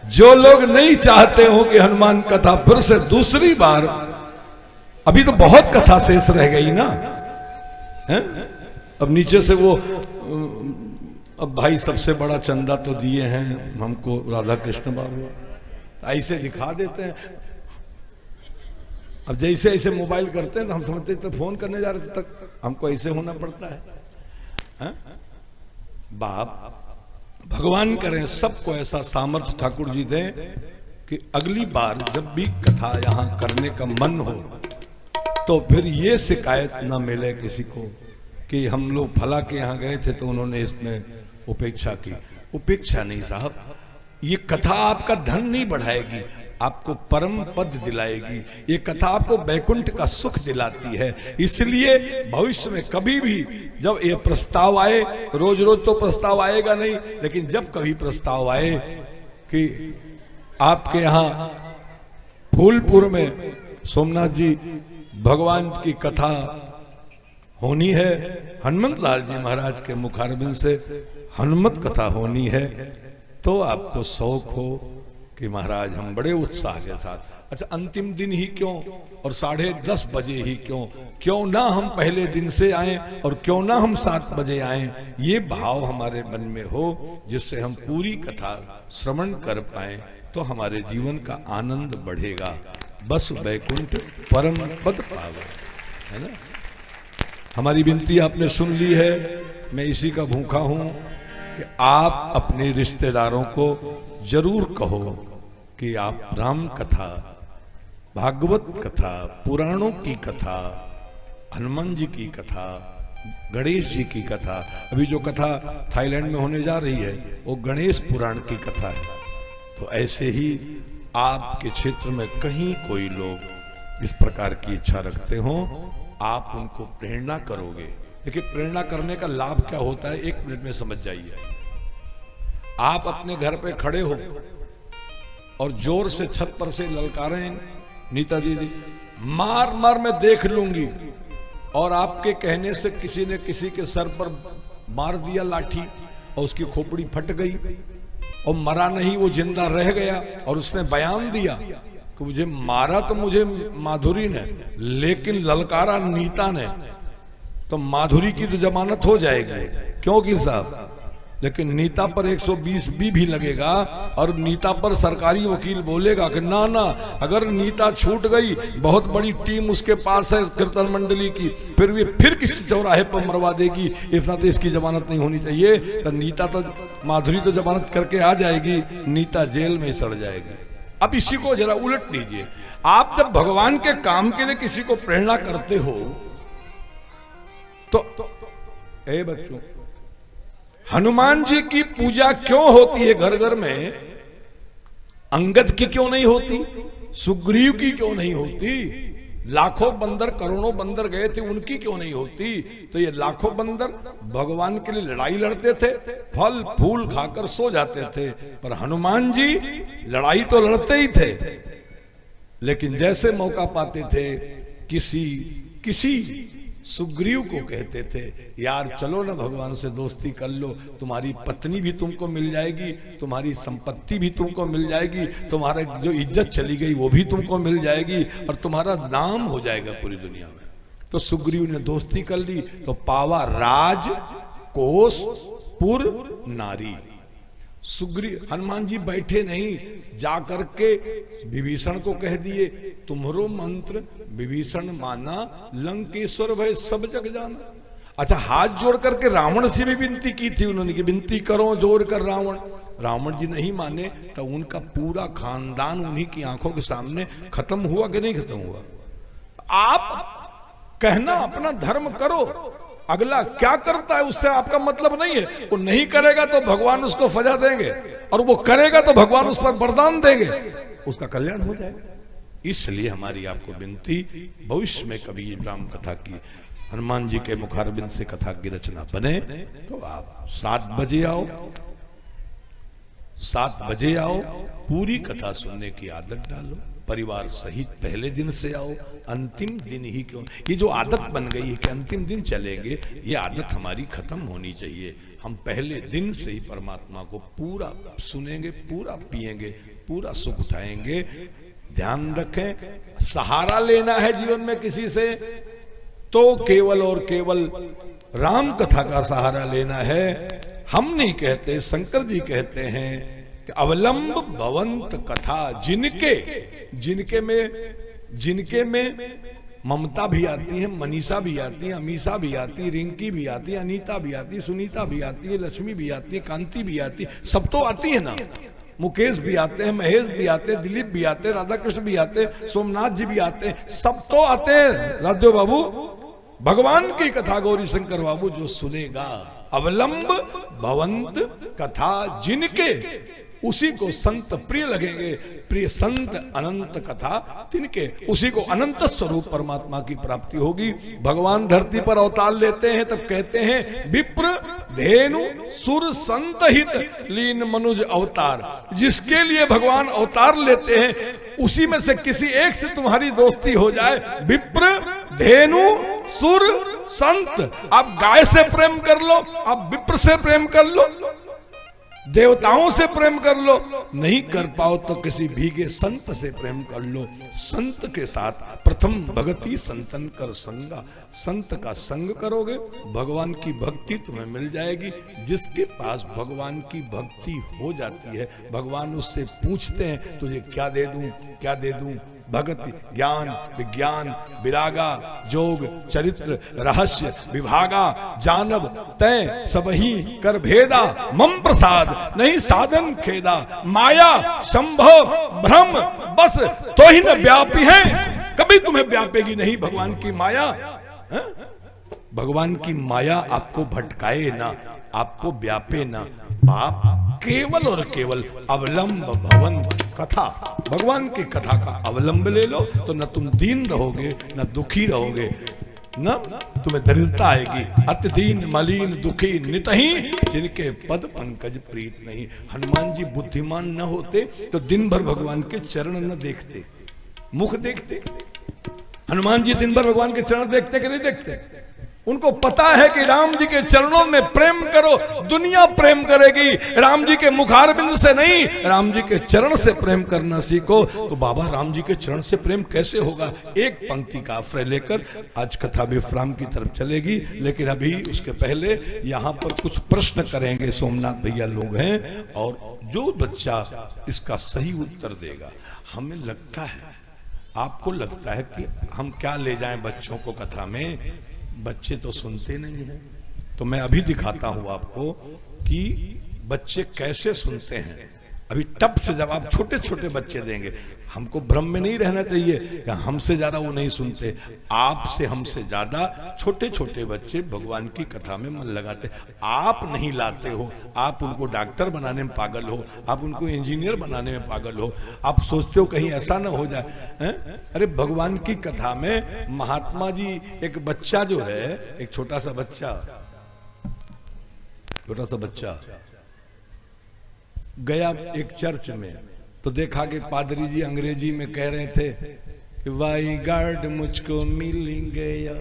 जो लोग नहीं चाहते हो कि हनुमान कथा फिर से दूसरी बार, अभी तो बहुत कथा शेष रह गई ना है? अब नीचे से वो अब भाई सबसे बड़ा चंदा तो दिए हैं हमको राधा कृष्ण बाबू, ऐसे दिखा देते हैं। अब जैसे ऐसे मोबाइल करते हैं तो हम समझते तो फोन करने जा रहे थे तक हमको ऐसे होना पड़ता है? बाप भगवान करें सबको ऐसा सामर्थ्य ठाकुर जी दें कि अगली बार जब भी कथा यहां करने का मन हो तो फिर ये शिकायत ना मिले किसी को कि हम लोग फला के यहां गए थे तो उन्होंने इसमें उपेक्षा की। उपेक्षा नहीं साहब, ये कथा आपका धन नहीं बढ़ाएगी, आपको परम पद दिलाएगी। ये कथा आपको वैकुंठ का सुख दिलाती है। इसलिए भविष्य में कभी भी जब ये प्रस्ताव आए, रोज रोज तो प्रस्ताव आएगा नहीं, लेकिन जब कभी प्रस्ताव आए कि आपके यहां फूलपुर में सोमनाथ जी भगवान की कथा होनी है, हनुमत लाल जी महाराज के मुखारबिंद से हनुमत कथा होनी है, तो आपको शौक हो कि महाराज हम बड़े उत्साह के साथ, अच्छा अंतिम दिन ही क्यों और 10:30 बजे ही क्यों ना हम पहले दिन से आए और क्यों ना हम 7 बजे आए, ये भाव हमारे मन में हो जिससे हम पूरी कथा श्रवण कर पाए तो हमारे जीवन का आनंद बढ़ेगा। बस वैकुंठ परम पद पावे, है ना। हमारी विनती आपने सुन ली है, मैं इसी का भूखा हूं कि आप अपने रिश्तेदारों को जरूर कहो कि आप राम कथा, भागवत कथा, पुराणों की कथा, हनुमान जी की कथा, गणेश जी की कथा, अभी जो कथा थाईलैंड में होने जा रही है वो गणेश पुराण की कथा है। तो ऐसे ही आपके क्षेत्र में कहीं कोई लोग इस प्रकार की इच्छा रखते हो, आप उनको प्रेरणा करोगे। देखिए प्रेरणा करने का लाभ क्या होता है, 1 मिनट में समझ जाइए। आप अपने घर पे खड़े हो और जोर से छत पर से ललकारें, नीता दीदी मार मार मैं देख लूंगी, और आपके कहने से किसी ने किसी के सर पर मार दिया लाठी और उसकी खोपड़ी फट गई और मरा नहीं, वो जिंदा रह गया और उसने बयान दिया कि मुझे मारा तो मुझे माधुरी ने, लेकिन ललकारा नीता ने, तो माधुरी की तो जमानत हो जाएगी, क्यों गिर साहब। लेकिन नीता पर 120 भी लगेगा और नीता पर सरकारी वकील बोलेगा कि ना ना, अगर नीता छूट गई, बहुत बड़ी टीम उसके पास है कीर्तन मंडली की, फिर भी फिर किसी चौराहे पर मरवा देगी, इतना तो इसकी जमानत नहीं होनी चाहिए। तो नीता तो, माधुरी तो जमानत करके आ जाएगी, नीता जेल में सड़ जाएगी। अब इसी को जरा उलट लीजिए, आप जब भगवान के काम के लिए किसी को प्रेरणा करते हो तो ए बच्चों, हनुमान जी की पूजा क्यों होती है घर घर में, अंगद की क्यों नहीं होती, सुग्रीव की क्यों नहीं होती, लाखों बंदर करोड़ों बंदर गए थे उनकी क्यों नहीं होती। तो ये लाखों बंदर भगवान के लिए लड़ाई लड़ते थे, फल फूल खाकर सो जाते थे, पर हनुमान जी लड़ाई तो लड़ते ही थे, लेकिन जैसे मौका पाते थे किसी सुग्रीव को कहते थे यार चलो ना भगवान से दोस्ती कर लो, तुम्हारी पत्नी भी तुमको मिल जाएगी, तुम्हारी संपत्ति भी तुमको मिल जाएगी, तुम्हारा जो इज्जत चली गई वो भी तुमको मिल जाएगी और तुम्हारा नाम हो जाएगा पूरी दुनिया में। तो सुग्रीव ने दोस्ती कर ली, तो पावा राज कोस पुर नारी। सुग्रीव, हनुमान जी बैठे नहीं, जाकर के विभीषण को कह दिए तुम्हारो मंत्र विभीषण माना, लंकेश्वर भय सब जग जाना। अच्छा, हाथ जोड़ करके रावण से भी विनती की थी उन्होंने कि विनती करो जोड़ कर रावण, रावण जी नहीं माने, तो उनका पूरा खानदान उन्हीं की आंखों के सामने खत्म हुआ कि नहीं खत्म हुआ। आप कहना अपना धर्म करो, अगला क्या करता है उससे आपका मतलब नहीं है। वो नहीं करेगा तो भगवान उसको सजा देंगे, और वो करेगा तो भगवान उस पर वरदान देंगे, उसका कल्याण हो जाएगा। इसलिए हमारी आपको विनती, भविष्य में कभी राम कथा की, हनुमान जी के मुखारबिंद से कथा की रचना बने तो आप 7 बजे आओ, 7 बजे आओ, पूरी कथा सुनने की आदत डालो, परिवार सहित पहले दिन से आओ, अंतिम दिन ही क्यों। ये जो आदत बन गई है कि अंतिम दिन चलेंगे, ये आदत हमारी खत्म होनी चाहिए। हम पहले दिन से ही परमात्मा को पूरा सुनेंगे, पूरा पिएंगे, पूरा सुख उठाएंगे। ध्यान रखें, सहारा लेना है जीवन में किसी से तो केवल और केवल राम कथा का सहारा लेना है। हम नहीं कहते, शंकर जी कहते हैं कि अवलंब भवंत कथा, जिनके में ममता भी आती है, मनीषा भी आती है, अमीषा भी आती है, रिंकी भी आती है, अनीता भी आती है, सुनीता भी आती है, लक्ष्मी भी आती है, कांति भी आती है, सब तो आती है ना। मुकेश भी आते हैं, महेश भी आते हैं, दिलीप भी आते हैं, राधा कृष्ण भी आते हैं, सोमनाथ जी भी आते हैं, सब तो आते हैं। राधे बाबू, भगवान की कथा गौरी शंकर बाबू जो सुनेगा, अवलंब भवंत कथा जिनके, उसी को संत प्रिय लगेंगे। प्रिय संत अनंत कथा तिनके, उसी को अनंत स्वरूप परमात्मा की प्राप्ति होगी। भगवान धरती पर अवतार लेते हैं तब कहते हैं विप्र धेनु सुर संत हित लीन मनुज अवतार। जिसके लिए भगवान अवतार लेते हैं उसी में से किसी एक से तुम्हारी दोस्ती हो जाए, विप्र धेनु सुर संत। आप गाय से प्रेम कर लो, आप विप्र से प्रेम कर लो, देवताओं से प्रेम कर लो, नहीं कर पाओ तो किसी भीगे संत से प्रेम कर लो। संत के साथ प्रथम भगति संतन कर संगा, संत का संग करोगे भगवान की भक्ति तुम्हें मिल जाएगी। जिसके पास भगवान की भक्ति हो जाती है, भगवान उससे पूछते हैं तुझे क्या दे दूं, क्या दे दूं। भक्ति, ज्ञान, विज्ञान, विरागा, जोग, चरित्र, रहस्य, विभागा, जानब तय सबही कर भेदा, मम प्रसाद नहीं साधन खेदा, माया संभव भ्रम बस तो ही न व्यापी है, कभी तुम्हें व्यापेगी नहीं भगवान की माया। है? भगवान की माया आपको भटकाए ना, आपको व्यापे ना। बाप केवल और केवल अवलंब भवन कथा, भगवान की कथा का अवलंब ले लो तो न तुम दीन रहोगे, न दुखी रहोगे, न तुम्हें दरिद्रता आएगी। अति दीन मलिन दुखी नितही जिनके पद पंकज प्रीत नहीं। हनुमान जी बुद्धिमान न होते तो दिन भर भगवान के चरण न देखते, मुख देखते। हनुमान जी दिन भर भगवान के चरण देखते कि नहीं देखते? उनको पता है कि राम जी के चरणों में प्रेम करो, दुनिया प्रेम करेगी। राम जी के मुखारबिंद से नहीं, राम जी के चरण से प्रेम करना सीखो। तो बाबा राम जी के चरण से प्रेम कैसे होगा? एक पंक्ति का आश्रय लेकर आज कथा विश्राम की तरफ चलेगी, लेकिन अभी उसके पहले यहाँ पर कुछ प्रश्न करेंगे। सोमनाथ भैया लोग हैं और जो बच्चा इसका सही उत्तर देगा, हमें लगता है, आपको लगता है कि हम क्या ले जाएं बच्चों को कथा में, बच्चे तो सुनते नहीं हैं। तो मैं अभी दिखाता हूं आपको कि बच्चे कैसे सुनते हैं। अभी टप से जवाब छोटे छोटे बच्चे देंगे। हमको भ्रम में नहीं रहना चाहिए कि हमसे ज्यादा वो नहीं सुनते। आपसे हमसे ज्यादा छोटे छोटे बच्चे भगवान की कथा में मन लगाते। आप नहीं लाते हो, आप उनको डॉक्टर बनाने में पागल हो, आप उनको इंजीनियर बनाने में पागल हो। आप सोचते हो कहीं ऐसा ना हो जाए हैं? अरे भगवान की कथा में महात्मा जी, एक बच्चा जो है, एक छोटा सा बच्चा गया एक चर्च में, तो देखा कि पादरी जी अंग्रेजी में कह रहे थे कि वाई गार्ड मुझको मिल गया।